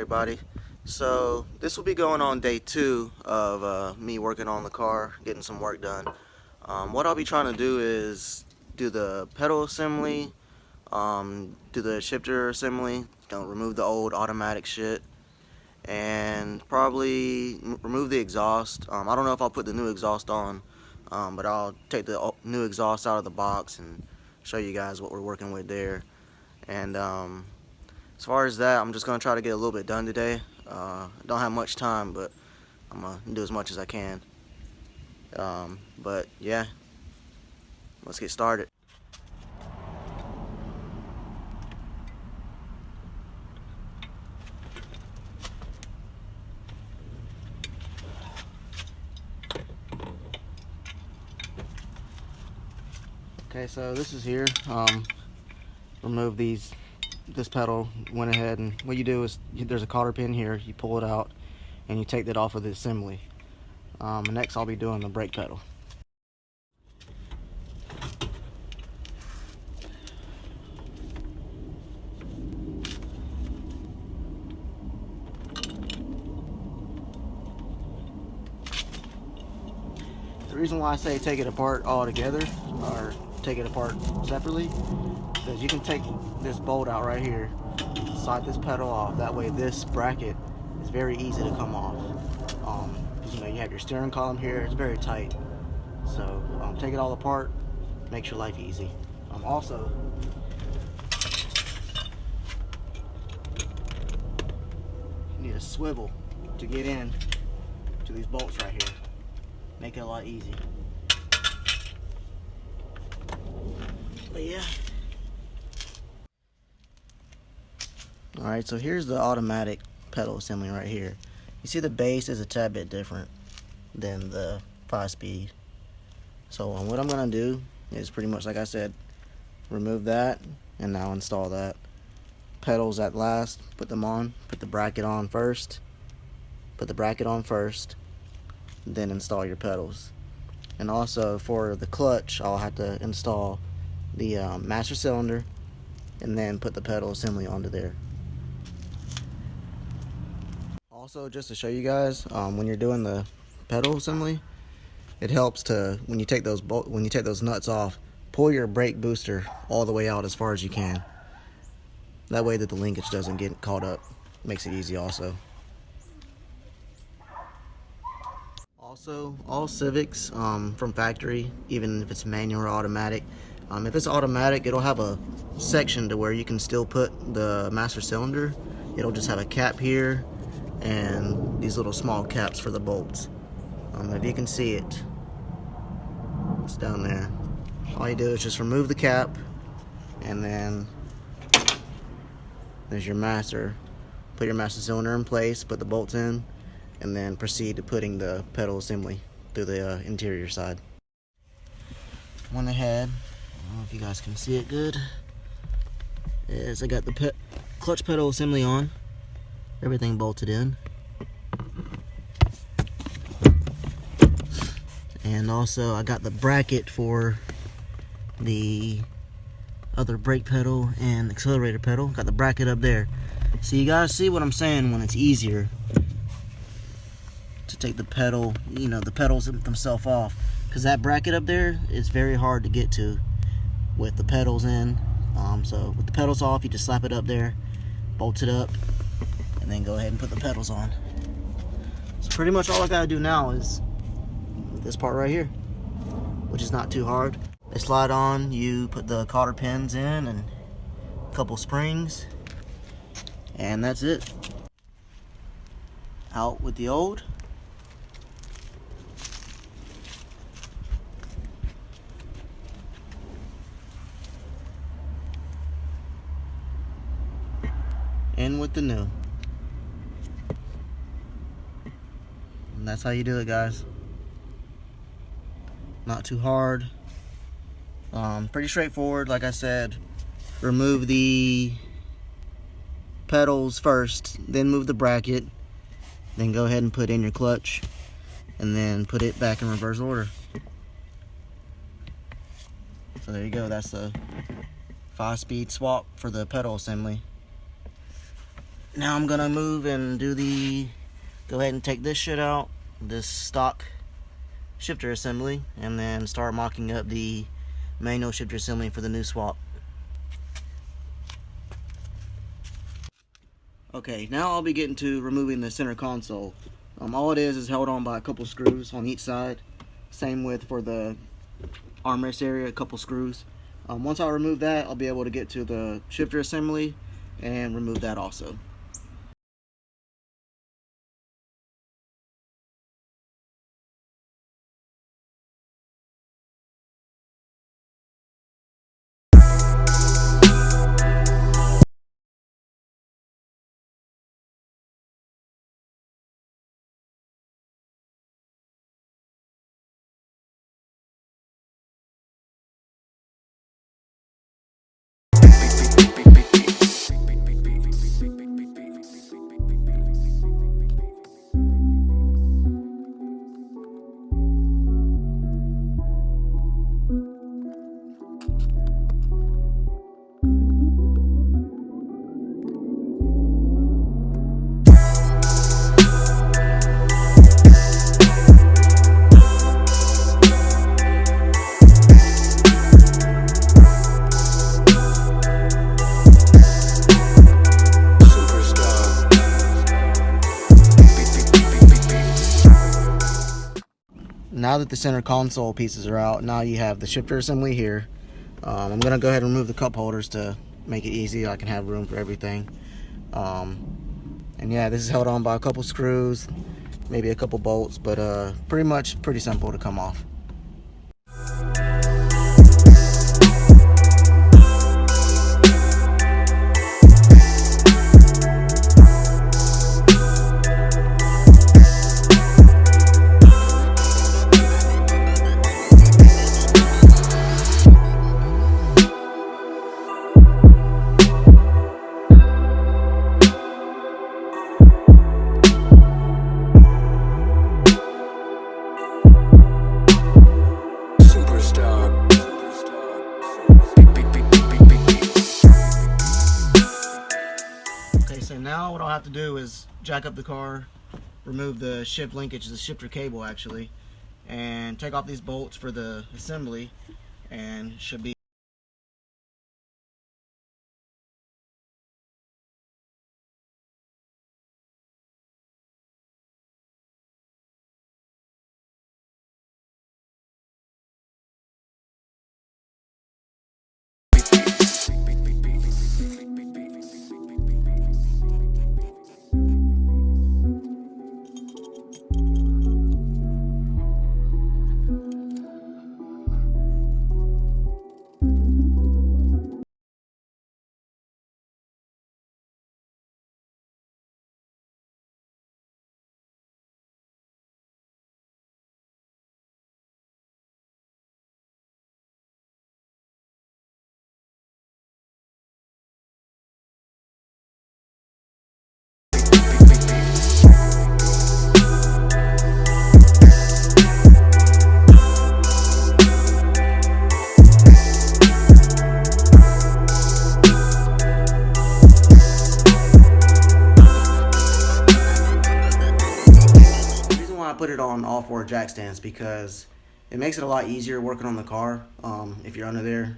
everybody. So this will be going on day 2 of me working on the car, getting some work done. What I'll be trying to do is do the pedal assembly, do the shifter assembly, remove the old automatic shit, and probably remove the exhaust. I don't know if I'll put the new exhaust on, but I'll take the new exhaust out of the box and show you guys what we're working with there. And as far as that, I'm just going to try to get a little bit done today. I don't have much time, but I'm going to do as much as I can. But yeah, let's get started. Okay, so this is here. Remove this pedal, went ahead, and what you do is there's a cotter pin here, you pull it out and you take that off of the assembly. Next I'll be doing the brake pedal. The reason why I say take it apart all together or take it apart separately, because you can take this bolt out right here, slide this pedal off. That way this bracket is very easy to come off. You know, you have your steering column here, it's very tight. So take it all apart, makes your life easy. Also, you need a swivel to get in to these bolts right here. Make it a lot easier. But yeah. Alright, so here's the automatic pedal assembly right here. You see the base is a tad bit different than the 5-speed. So what I'm going to do is pretty much like I said, remove that and now install that. Pedals at last, put them on, put the bracket on first, then install your pedals. And also for the clutch, I'll have to install the master cylinder and then put the pedal assembly onto there. Also, just to show you guys, when you're doing the pedal assembly, it helps to, when you take those nuts off, pull your brake booster all the way out as far as you can. That way that the linkage doesn't get caught up. Makes it easy also. Also, all Civics from factory, even if it's manual or automatic, if it's automatic, it'll have a section to where you can still put the master cylinder. It'll just have a cap here and these little small caps for the bolts. If you can see it, it's down there. All you do is just remove the cap, and then there's your master. Put your master cylinder in place, put the bolts in, and then proceed to putting the pedal assembly through the interior side. Went ahead, I don't know if you guys can see it good, is I got the clutch pedal assembly on, everything bolted in. And also I got the bracket for the other brake pedal and accelerator pedal. Got the bracket up there. So you guys see what I'm saying when it's easier to take the pedal, you know, the pedals themselves off, because that bracket up there is very hard to get to with the pedals in. So with the pedals off, you just slap it up there, bolt it up, and then go ahead and put the pedals on. So pretty much all I gotta do now is this part right here, which is not too hard. They slide on, you put the cotter pins in and a couple springs, and that's it. Out with the old. In with the new. And that's how you do it, guys. Not too hard. Pretty straightforward. Like I said, remove the pedals first, then move the bracket, then go ahead and put in your clutch, and then put it back in reverse order. So there you go. That's the 5-speed swap for the pedal assembly. Now I'm gonna move and go ahead and take this shit out, this stock shifter assembly, and then start mocking up the manual shifter assembly for the new swap. Okay, now I'll be getting to removing the center console. All it is held on by a couple screws on each side. Same with for the armrest area, a couple screws. Once I remove that, I'll be able to get to the shifter assembly and remove that also. Now that the center console pieces are out, now you have the shifter assembly here. I'm going to go ahead and remove the cup holders to make it easy. I can have room for everything. And yeah, this is held on by a couple screws, maybe a couple bolts, but pretty simple to come off. So now what I'll have to do is jack up the car, remove the shift linkage, the shifter cable actually, and take off these bolts for the assembly, and should be put it on all four jack stands because it makes it a lot easier working on the car if you're under there.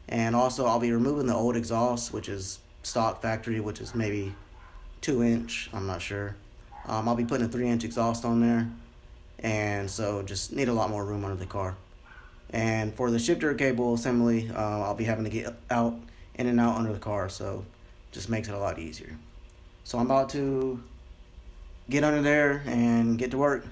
And also I'll be removing the old exhaust, which is stock factory, which is maybe 2-inch, I'm not sure. I'll be putting a 3-inch exhaust on there, and so just need a lot more room under the car. And for the shifter cable assembly, I'll be having to get out in and out under the car, so just makes it a lot easier. So I'm about to get under there and get to work.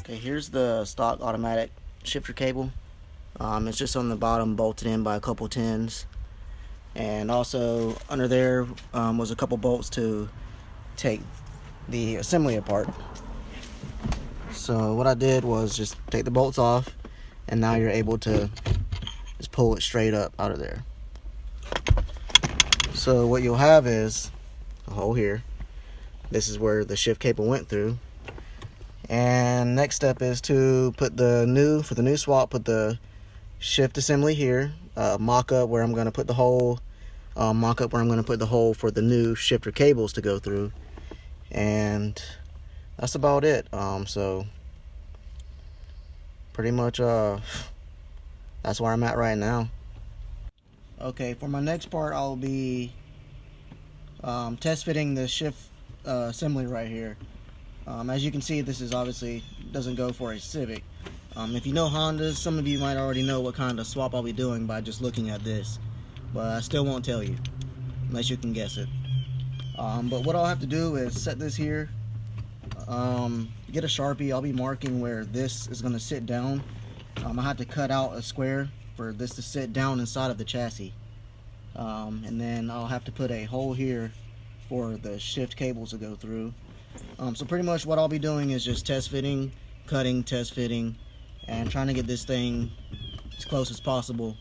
Here's the stock automatic shifter cable. It's just on the bottom, bolted in by a couple tins. and also under there was a couple bolts to take the assembly apart. So what I did was just take the bolts off, and now you're able to just pull it straight up out of there. So what you'll have is a hole here. This is where the shift cable went through. And next step is to put the new swap, put the shift assembly here, mock up where I'm going to put the hole, for the new shifter cables to go through. And that's about it. So pretty much that's where I'm at right now. Okay, for my next part, I'll be test fitting the shift assembly right here. As you can see, this is obviously doesn't go for a Civic. If you know Hondas, some of you might already know what kind of swap I'll be doing by just looking at this, but I still won't tell you unless you can guess it. But what I'll have to do is set this here, get a Sharpie. I'll be marking where this is going to sit down. I have to cut out a square for this to sit down inside of the chassis, and then I'll have to put a hole here for the shift cables to go through. So pretty much what I'll be doing is just test fitting, cutting, test fitting, and trying to get this thing as close as possible.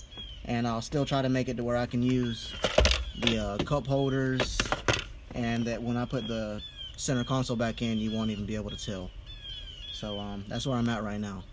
And I'll still try to make it to where I can use the cup holders, and that when I put the center console back in, you won't even be able to tell. So that's where I'm at right now.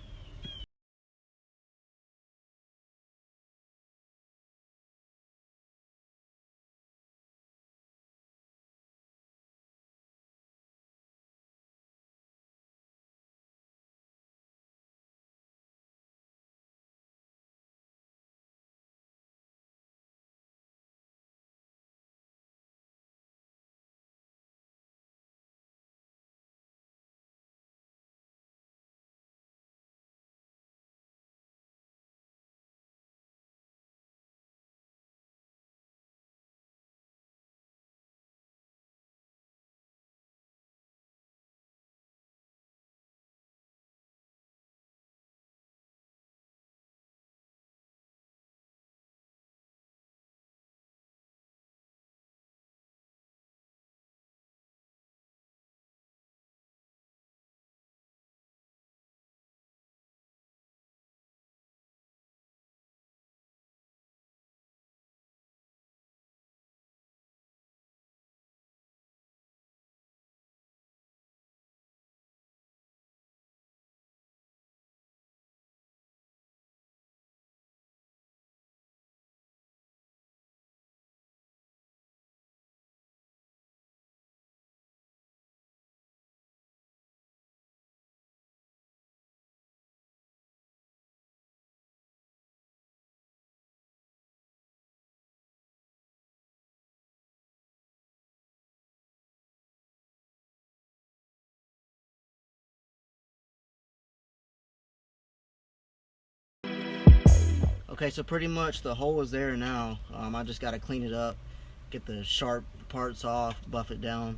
Okay, so pretty much the hole is there now. I just got to clean it up, get the sharp parts off, buff it down,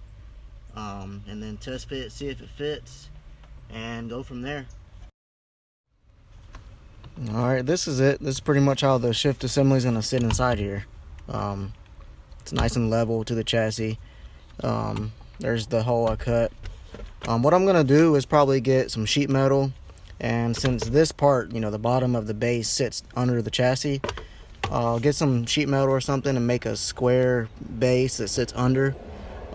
and then test fit, see if it fits, and go from there. Alright, this is it. This is pretty much how the shift assembly is going to sit inside here. It's nice and level to the chassis. There's the hole I cut. What I'm going to do is probably get some sheet metal. And since this part, the bottom of the base sits under the chassis, I'll get some sheet metal or something and make a square base that sits under.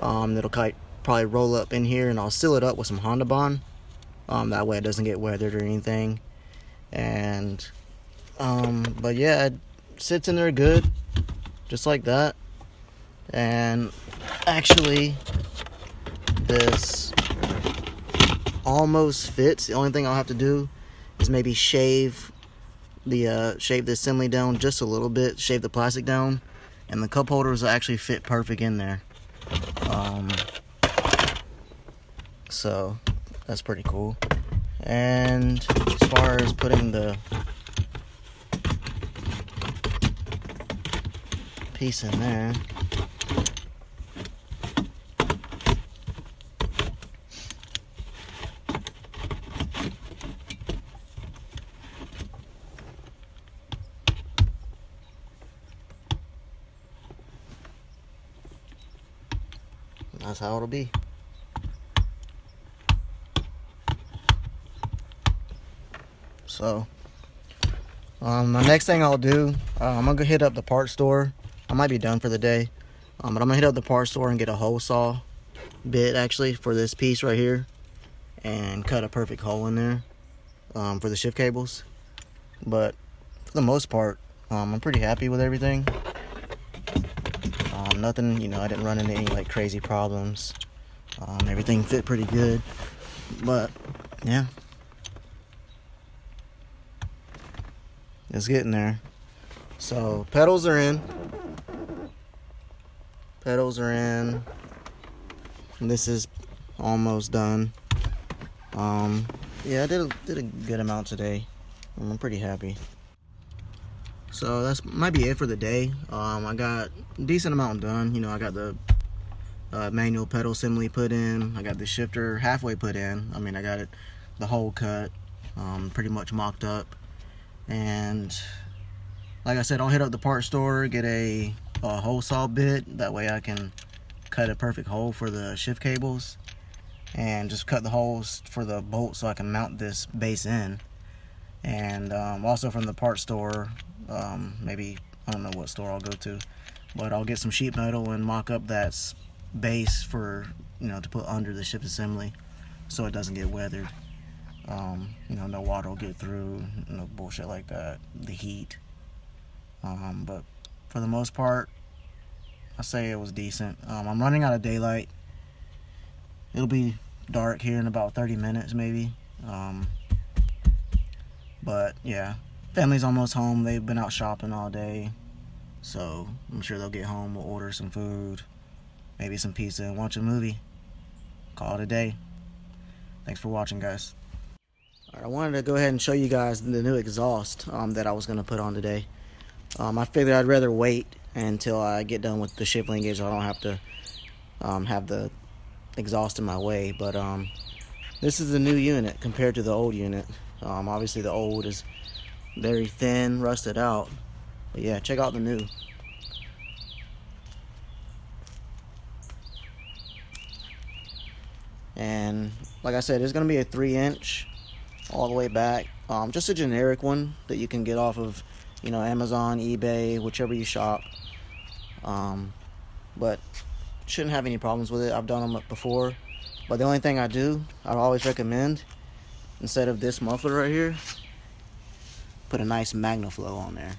That'll probably roll up in here, and I'll seal it up with some Honda Bond. That way it doesn't get weathered or anything. And, but yeah, it sits in there good, just like that. And actually, this almost fits. The only thing I'll have to do is maybe shave the assembly down just a little bit, shave the plastic down, and the cup holders will actually fit perfect in there. So that's pretty cool. And as far as putting the piece in there, that's how it'll be. So the next thing I'll do, I'm gonna go hit up the parts store. I might be done for the day, but I'm gonna hit up the parts store and get a hole saw bit actually for this piece right here and cut a perfect hole in there for the shift cables. But for the most part, I'm pretty happy with everything. Nothing, you know, I didn't run into any like crazy problems. Everything fit pretty good, but yeah, it's getting there. So pedals are in. This is almost done. Yeah, I did a good amount today. I'm pretty happy. So that's might be it for the day. I got a decent amount done. You know, I got the manual pedal assembly put in. I got the shifter halfway put in. I mean, I got it the hole cut, pretty much mocked up. And like I said, I'll hit up the part store, get a hole saw bit. That way I can cut a perfect hole for the shift cables and just cut the holes for the bolt so I can mount this base in. And also from the part store, maybe, I don't know what store I'll go to, but I'll get some sheet metal and mock up that base for, you know, to put under the shift assembly so it doesn't get weathered. You know, no water will get through, no bullshit like that, the heat. But for the most part, I say it was decent. I'm running out of daylight. It'll be dark here in about 30 minutes maybe. But yeah, family's almost home. They've been out shopping all day, so I'm sure they'll get home. We'll order some food, maybe some pizza, and watch a movie. Call it a day. Thanks for watching, guys. Alright, I wanted to go ahead and show you guys the new exhaust that I was going to put on today. I figured I'd rather wait until I get done with the shift linkage so I don't have to have the exhaust in my way. But this is the new unit compared to the old unit. Obviously the old is very thin, rusted out, but yeah, check out the new. And like I said, it's gonna be a 3-inch all the way back, just a generic one that you can get off of, you know, Amazon, eBay, whichever you shop. But shouldn't have any problems with it. I've done them before, but the only thing I'd always recommend, instead of this muffler right here, put a nice MagnaFlow on there.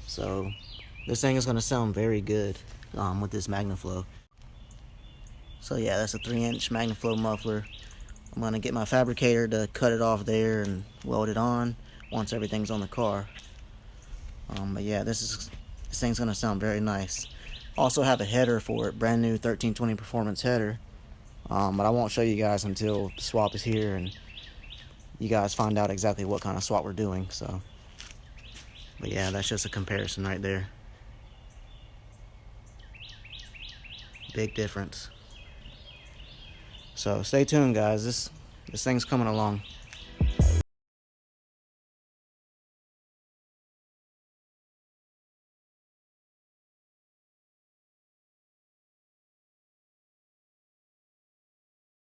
So this thing is going to sound very good with this MagnaFlow. So yeah, that's a 3-inch MagnaFlow muffler. I'm going to get my fabricator to cut it off there and weld it on once everything's on the car. But yeah, this thing's going to sound very nice. Also have a header for it, brand new 1320 performance header. But I won't show you guys until the swap is here and you guys find out exactly what kind of swap we're doing. So, but yeah, that's just a comparison right there. Big difference. So stay tuned, guys. This thing's coming along.